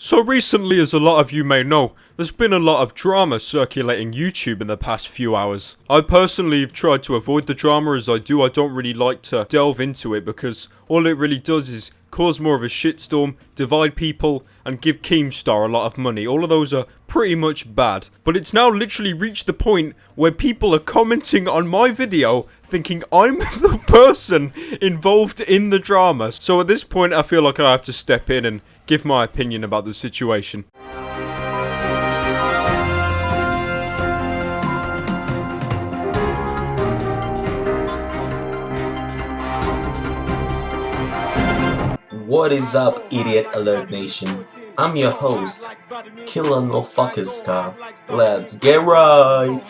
So recently, as a lot of you may know, there's been a lot of drama circulating YouTube in the past few hours. I personally have tried to avoid the drama as I don't really like to delve into it because all it really does is cause more of a shitstorm, divide people, and give Keemstar a lot of money. All of those are pretty much bad. But it's now literally reached the point where people are commenting on my video thinking I'm the person involved in the drama. So at this point I feel like I have to step in and give my opinion about the situation. What is up, Idiot Alert Nation? I'm your host, Killer No Fuckers Star. Let's get right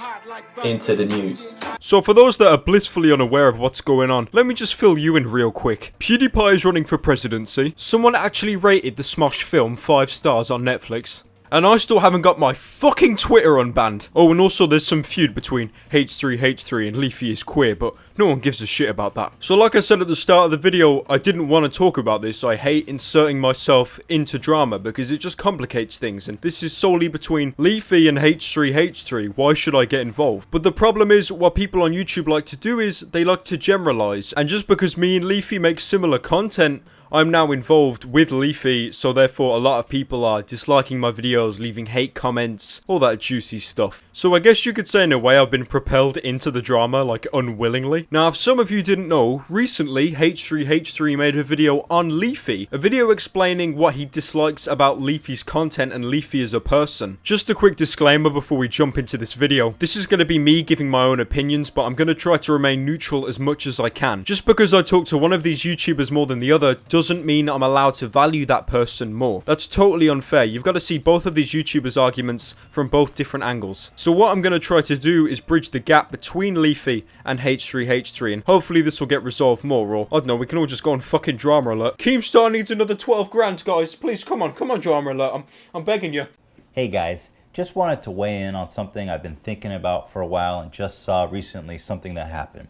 into the news. So for those that are blissfully unaware of what's going on, let me just fill you in real quick. PewDiePie is running for presidency. Someone actually rated the Smosh film 5 stars on Netflix. And I still haven't got my fucking Twitter unbanned. Oh, and also there's some feud between H3H3 and LEAFY is queer, but no one gives a shit about that. So like I said at the start of the video, I didn't want to talk about this. I hate inserting myself into drama because it just complicates things. And this is solely between LEAFY and H3H3. Why should I get involved? But the problem is, what people on YouTube like to do is, they like to generalize. And just because me and LEAFY make similar content, I'm now involved with LEAFY, so therefore a lot of people are disliking my videos, leaving hate comments, all that juicy stuff. So I guess you could say in a way I've been propelled into the drama, like unwillingly. Now if some of you didn't know, recently H3H3 made a video on LEAFY, a video explaining what he dislikes about LEAFY's content and LEAFY as a person. Just a quick disclaimer before we jump into this video. This is going to be me giving my own opinions, but I'm going to try to remain neutral as much as I can. Just because I talk to one of these YouTubers more than the other doesn't mean I'm allowed to value that person more. That's totally unfair. You've got to see both of these YouTubers' arguments from both different angles. So what I'm going to try to do is bridge the gap between LEAFY and H3H3, and hopefully this will get resolved more, or I don't know, we can all just go on fucking drama alert. Keemstar needs another 12 grand, guys. Please, come on drama alert. I'm begging you. Hey guys, just wanted to weigh in on something I've been thinking about for a while and just saw recently something that happened.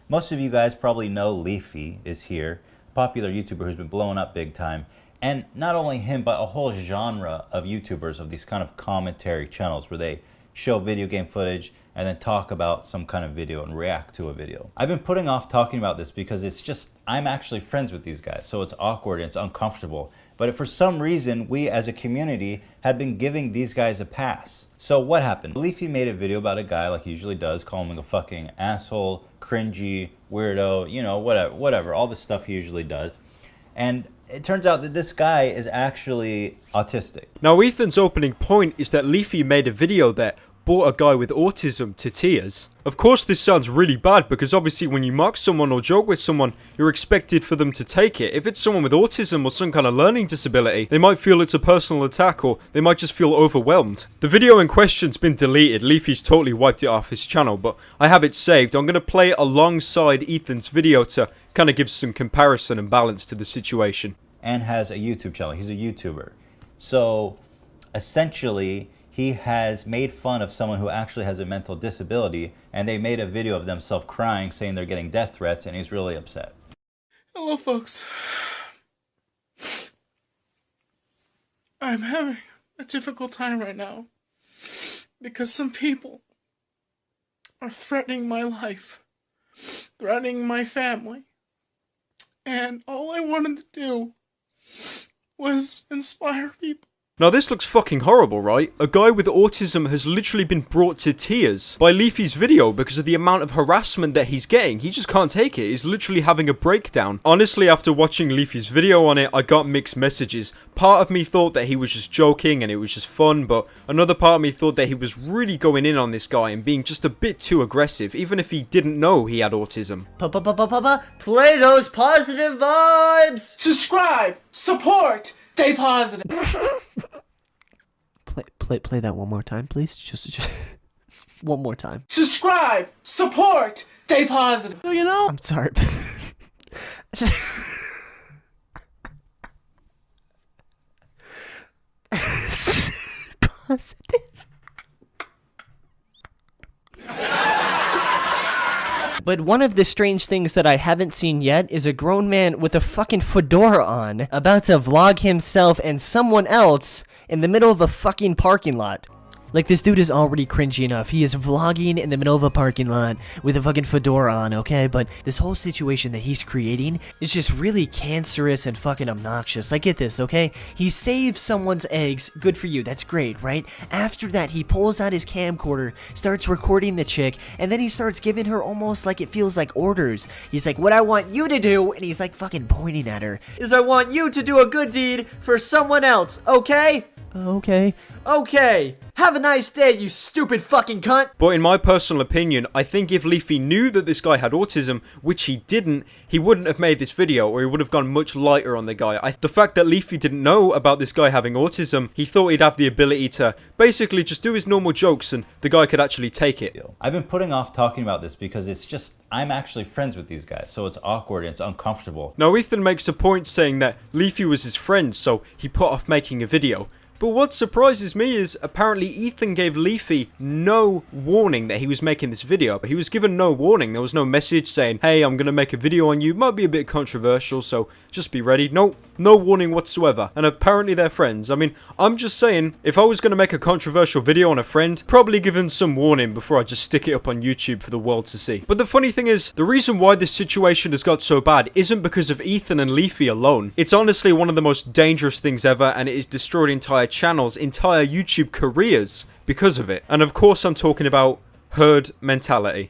Most of you guys probably know LEAFY is here, popular YouTuber who's been blowing up big time, and not only him but a whole genre of YouTubers, of these kind of commentary channels where they show video game footage and then talk about some kind of video and react to a video. I've been putting off talking about this because it's just, I'm actually friends with these guys, so it's awkward and it's uncomfortable, but for some reason we as a community have been giving these guys a pass. So what happened? LEAFY made a video about a guy, like he usually does, calling him a fucking asshole, cringy, weirdo, you know, whatever, all the stuff he usually does. And it turns out that this guy is actually autistic. Now Ethan's opening point is that LEAFY made a video that brought a guy with autism to tears. Of course this sounds really bad because obviously when you mock someone or joke with someone, you're expected for them to take it. If it's someone with autism or some kind of learning disability, they might feel it's a personal attack or they might just feel overwhelmed. The video in question's been deleted. LEAFY's totally wiped it off his channel, but I have it saved. I'm going to play it alongside Ethan's video to kind of give some comparison and balance to the situation. And has a YouTube channel. He's a YouTuber. So essentially he has made fun of someone who actually has a mental disability, and they made a video of themselves crying, saying they're getting death threats, and he's really upset. Hello, folks. I'm having a difficult time right now because some people are threatening my life, threatening my family, and all I wanted to do was inspire people. Now this looks fucking horrible, right? A guy with autism has literally been brought to tears by LEAFY's video because of the amount of harassment that he's getting. He just can't take it. He's literally having a breakdown. Honestly, after watching LEAFY's video on it, I got mixed messages. Part of me thought that he was just joking and it was just fun, but another part of me thought that he was really going in on this guy and being just a bit too aggressive, even if he didn't know he had autism. Play those positive vibes! Subscribe, support, stay positive. Play that one more time, please. Just one more time. Subscribe, support, stay positive. You know? I'm sorry. Positive. But one of the strange things that I haven't seen yet is a grown man with a fucking fedora on about to vlog himself and someone else in the middle of a fucking parking lot. Like, this dude is already cringy enough. He is vlogging in the middle of a parking lot with a fucking fedora on, okay? But this whole situation that he's creating is just really cancerous and fucking obnoxious. Like, get this, okay? He saved someone's eggs. Good for you. That's great, right? After that, he pulls out his camcorder, starts recording the chick, and then he starts giving her almost like it feels like orders. He's like, what I want you to do, and he's like fucking pointing at her, is I want you to do a good deed for someone else, okay? Okay. Have a nice day, you stupid fucking cunt. But in my personal opinion, I think if Leafy knew that this guy had autism, which he didn't, he wouldn't have made this video, or he would have gone much lighter on the guy. The fact that Leafy didn't know about this guy having autism, he thought he'd have the ability to basically just do his normal jokes and the guy could actually take it. I've been putting off talking about this because it's just, I'm actually friends with these guys, so it's awkward and it's uncomfortable. Now Ethan makes a point saying that Leafy was his friend, so he put off making a video. But what surprises me is apparently Ethan gave Leafy no warning that he was making this video. But he was given no warning. There was no message saying, hey, I'm going to make a video on you. Might be a bit controversial, so just be ready. No warning whatsoever. And apparently they're friends. I mean, I'm just saying, if I was going to make a controversial video on a friend, probably give him some warning before I just stick it up on YouTube for the world to see. But the funny thing is, the reason why this situation has got so bad isn't because of Ethan and Leafy alone. It's honestly one of the most dangerous things ever, and it has destroyed entire channels, entire YouTube careers because of it. And of course I'm talking about herd mentality.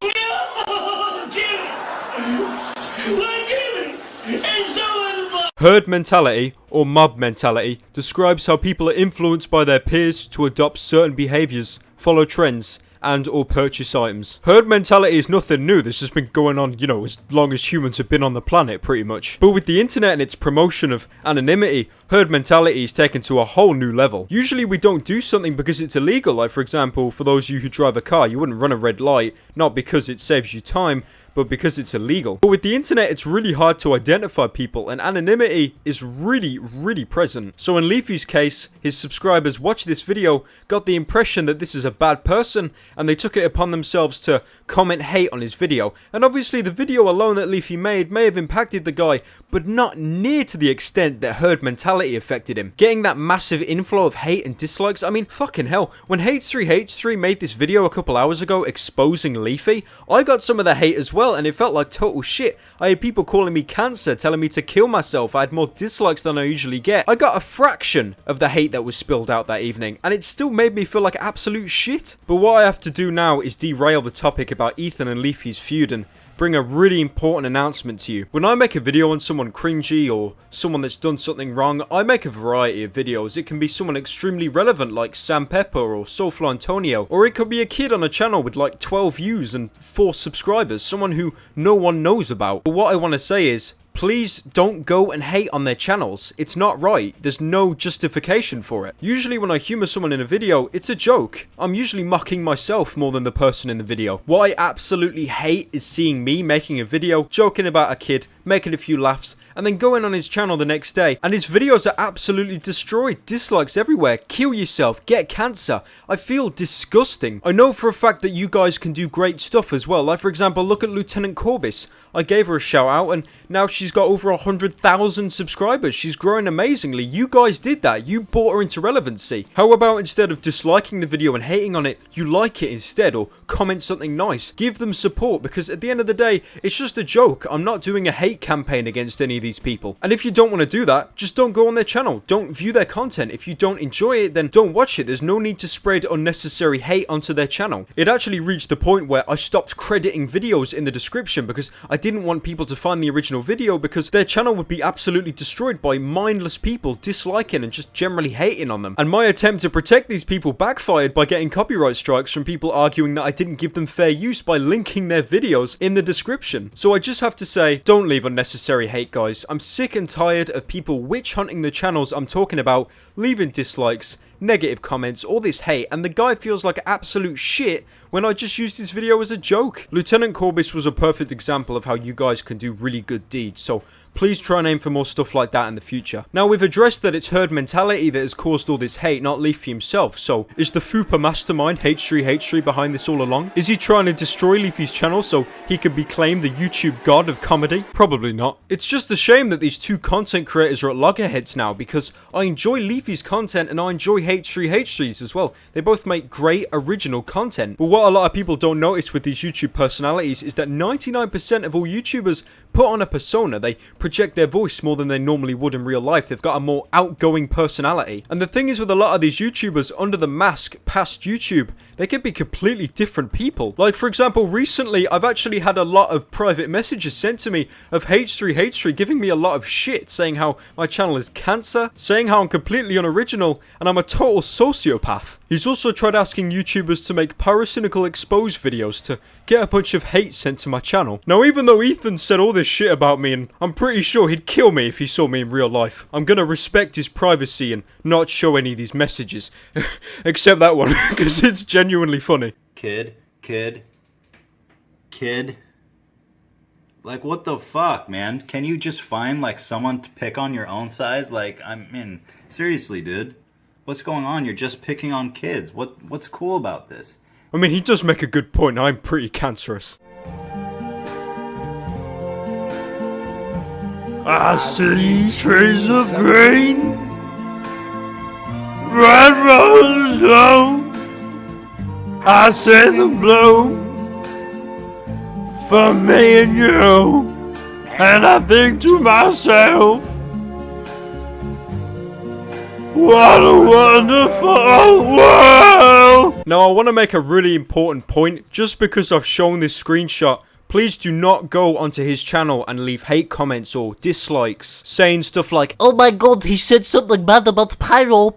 Herd mentality, or mob mentality, describes how people are influenced by their peers to adopt certain behaviors, follow trends, and or purchase items. Herd mentality is nothing new. This has been going on, you know, as long as humans have been on the planet, pretty much. But with the internet and its promotion of anonymity, herd mentality is taken to a whole new level. Usually we don't do something because it's illegal. Like, for example, for those of you who drive a car, you wouldn't run a red light, not because it saves you time, but because it's illegal. But with the internet, it's really hard to identify people, and anonymity is really present. So in Leafy's case, his subscribers watched this video, got the impression that this is a bad person, and they took it upon themselves to comment hate on his video. And obviously the video alone that Leafy made may have impacted the guy, but not near to the extent that herd mentality affected him. Getting that massive inflow of hate and dislikes, I mean, fucking hell. When H3H3 made this video a couple hours ago exposing Leafy, I got some of the hate as well. And it felt like total shit. I had people calling me cancer, telling me to kill myself. I had more dislikes than I usually get. I got a fraction of the hate that was spilled out that evening, and it still made me feel like absolute shit. But what I have to do now is derail the topic about Ethan and Leafy's feud and bring a really important announcement to you. When I make a video on someone cringy or someone that's done something wrong, I make a variety of videos. It can be someone extremely relevant like Sam Pepper or Soulful Antonio, or it could be a kid on a channel with like 12 views and 4 subscribers, someone who no one knows about. But what I want to say is, please don't go and hate on their channels. It's not right. There's no justification for it. Usually when I humor someone in a video, it's a joke. I'm usually mocking myself more than the person in the video. What I absolutely hate is seeing me making a video, joking about a kid, making a few laughs, and then going on his channel the next day, and his videos are absolutely destroyed. Dislikes everywhere. Kill yourself. Get cancer. I feel disgusting. I know for a fact that you guys can do great stuff as well. Like, for example, look at Lieutenant Corbis. I gave her a shout out, and now she's got over 100,000 subscribers. She's growing amazingly. You guys did that. You brought her into relevancy. How about instead of disliking the video and hating on it, you like it instead, or comment something nice. Give them support, because at the end of the day, it's just a joke. I'm not doing a hate campaign against any of these people. And if you don't want to do that, just don't go on their channel. Don't view their content. If you don't enjoy it, then don't watch it. There's no need to spread unnecessary hate onto their channel. It actually reached the point where I stopped crediting videos in the description because I didn't want people to find the original video, because their channel would be absolutely destroyed by mindless people disliking and just generally hating on them. And my attempt to protect these people backfired by getting copyright strikes from people arguing that I didn't give them fair use by linking their videos in the description. So I just have to say, don't leave unnecessary hate, guys. I'm sick and tired of people witch hunting the channels I'm talking about, leaving dislikes, negative comments, all this hate, and the guy feels like absolute shit when I just used this video as a joke. Lieutenant Corbis was a perfect example of how you guys can do really good deeds, so Please try and aim for more stuff like that in the future. Now, we've addressed that it's herd mentality that has caused all this hate, not Leafy himself. So, is the Fupa mastermind H3H3 behind this all along? Is he trying to destroy Leafy's channel so he could be claimed the YouTube god of comedy? Probably not. It's just a shame that these two content creators are at loggerheads now, because I enjoy Leafy's content and I enjoy H3H3's as well. They both make great original content. But what a lot of people don't notice with these YouTube personalities is that 99% of all YouTubers put on a persona. They project their voice more than they normally would in real life. They've got a more outgoing personality. And the thing is with a lot of these YouTubers under the mask past YouTube, they can be completely different people. Like, for example, recently I've actually had a lot of private messages sent to me of H3H3 giving me a lot of shit, saying how my channel is cancer, saying how I'm completely unoriginal, and I'm a total sociopath. He's also tried asking YouTubers to make Pyrocynical expose videos to get a bunch of hate sent to my channel. Now, even though Ethan said all this shit about me, and I'm pretty sure he'd kill me if he saw me in real life, I'm gonna respect his privacy and not show any of these messages. Except that one, because it's genuinely funny. Kid. Like, what the fuck, man? Can you just find, like, someone to pick on your own size? Like, I mean, seriously, dude. What's going on? You're just picking on kids. What's cool about this? I mean, he does make a good point. I'm pretty cancerous. I see trees of green, red roses bloom. I see them bloom for me and you, and I think to myself, what a wonderful world! Now, I want to make a really important point. Just because I've shown this screenshot, please do not go onto his channel and leave hate comments or dislikes, saying stuff like, "Oh my god, he said something bad about Pyro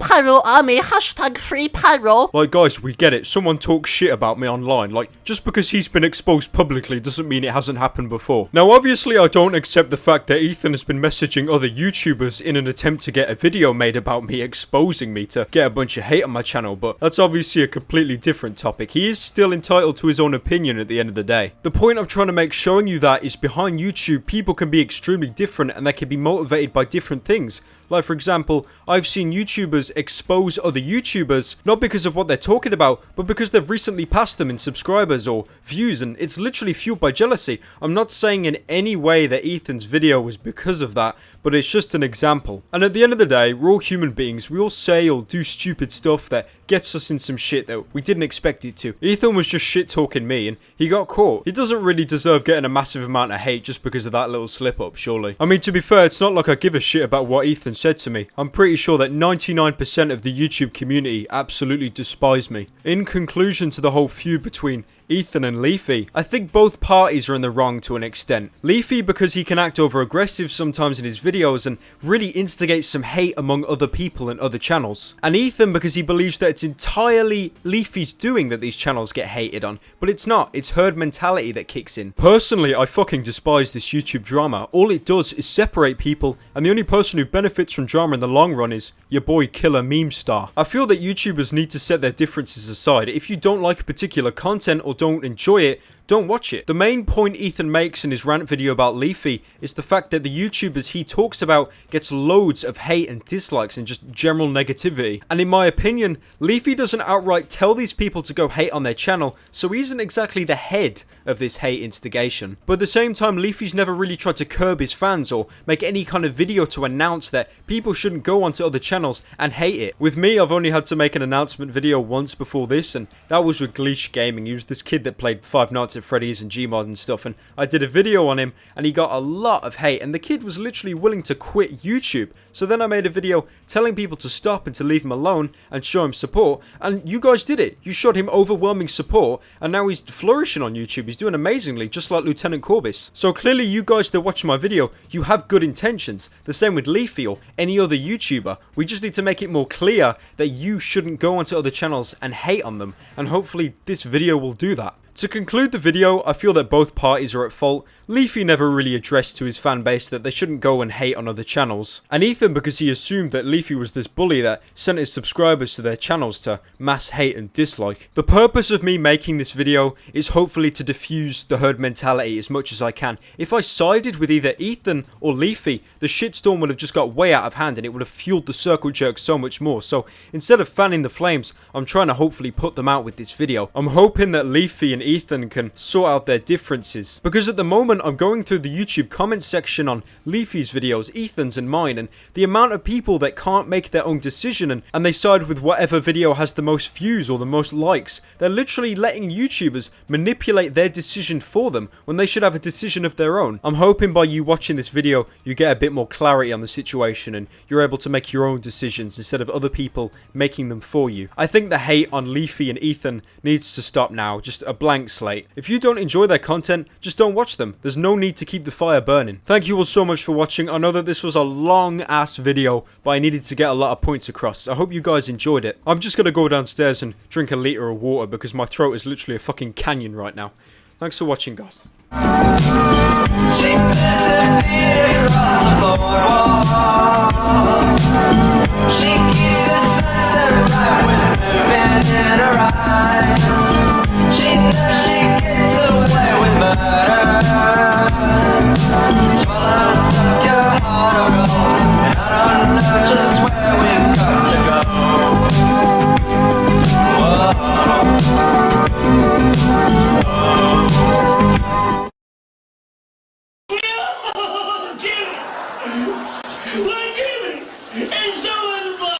Army, hashtag free Pyro." Like, guys, we get it. Someone talks shit about me online. Like, just because he's been exposed publicly doesn't mean it hasn't happened before. Now, obviously, I don't accept the fact that Ethan has been messaging other YouTubers in an attempt to get a video made about me exposing me to get a bunch of hate on my channel, but that's obviously a completely different topic. He is still entitled to his own opinion at the end of the day. The point I'm trying to make showing you that is behind YouTube, people can be extremely different and they can be motivated by different things. Like, for example, I've seen YouTubers expose other YouTubers, not because of what they're talking about, but because they've recently passed them in subscribers or views, and it's literally fueled by jealousy. I'm not saying in any way that Ethan's video was because of that, but it's just an example. And at the end of the day, we're all human beings. We all say or do stupid stuff that gets us in some shit that we didn't expect it to. Ethan was just shit talking me and he got caught. He doesn't really deserve getting a massive amount of hate just because of that little slip up, surely. I mean, to be fair, it's not like I give a shit about what Ethan said to me. I'm pretty sure that 99% of the YouTube community absolutely despise me. In conclusion to the whole feud between Ethan and Leafy, I think both parties are in the wrong to an extent. Leafy because he can act over aggressive sometimes in his videos and really instigate some hate among other people and other channels. And Ethan because he believes that it's entirely Leafy's doing that these channels get hated on, but it's not. It's herd mentality that kicks in. Personally, I fucking despise this YouTube drama. All it does is separate people, and the only person who benefits from drama in the long run is your boy Killer Meme Star. I feel that YouTubers need to set their differences aside. If you don't like particular content or don't enjoy it, don't watch it. The main point Ethan makes in his rant video about Leafy is the fact that the YouTubers he talks about gets loads of hate and dislikes and just general negativity. And in my opinion, Leafy doesn't outright tell these people to go hate on their channel, so he isn't exactly the head of this hate instigation. But at the same time, Leafy's never really tried to curb his fans or make any kind of video to announce that people shouldn't go onto other channels and hate it. With me, I've only had to make an announcement video once before this, and that was with Gleesh Gaming. He was this kid that played Five Nights at Freddy's and Gmod and stuff, and I did a video on him and he got a lot of hate, and the kid was literally willing to quit YouTube. So then I made a video telling people to stop and to leave him alone and show him support, and you guys did it. You showed him overwhelming support, and now he's flourishing on YouTube. He's doing amazingly, just like Lieutenant Corbis. So clearly you guys that watch my video, you have good intentions. The same with Leafy or any other YouTuber. We just need to make it more clear that you shouldn't go onto other channels and hate on them, and hopefully this video will do that. To conclude the video, I feel that both parties are at fault. Leafy never really addressed to his fan base that they shouldn't go and hate on other channels. And Ethan, because he assumed that Leafy was this bully that sent his subscribers to their channels to mass hate and dislike. The purpose of me making this video is hopefully to diffuse the herd mentality as much as I can. If I sided with either Ethan or Leafy, the shitstorm would have just got way out of hand and it would have fueled the circle jerk so much more. So instead of fanning the flames, I'm trying to hopefully put them out with this video. I'm hoping that Leafy and Ethan can sort out their differences, because at the moment I'm going through the YouTube comment section on Leafy's videos, Ethan's and mine, and the amount of people that can't make their own decision and they side with whatever video has the most views or the most likes. They're literally letting YouTubers manipulate their decision for them when they should have a decision of their own. I'm hoping by you watching this video you get a bit more clarity on the situation and you're able to make your own decisions instead of other people making them for you. I think the hate on Leafy and Ethan needs to stop now, just a blank slate. If you don't enjoy their content, just don't watch them. There's no need to keep the fire burning. Thank you all so much for watching. I know that this was a long ass video, but I needed to get a lot of points across. I hope you guys enjoyed it. I'm just gonna go downstairs and drink a liter of water because my throat is literally a fucking canyon right now. Thanks for watching, guys.